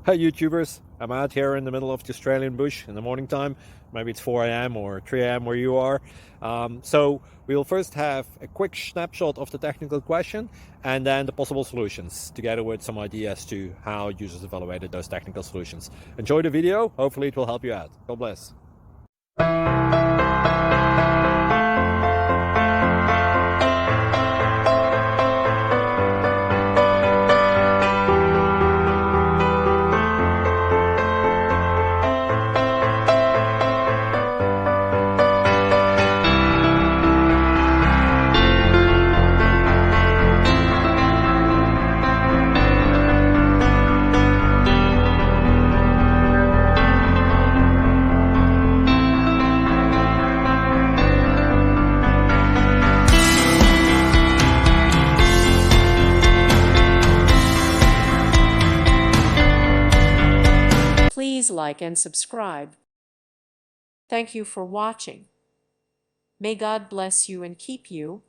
Hi YouTubers, I'm out here in the middle of the Australian bush in the morning time. Maybe it's 4 a.m. or 3 a.m. where you are. So we'll first have a quick snapshot of the technical question and then the possible solutions, together with some ideas to how users evaluated those technical solutions. Enjoy the video, hopefully it will help you out. God bless. Please like and subscribe. Thank you for watching. May God bless you and keep you.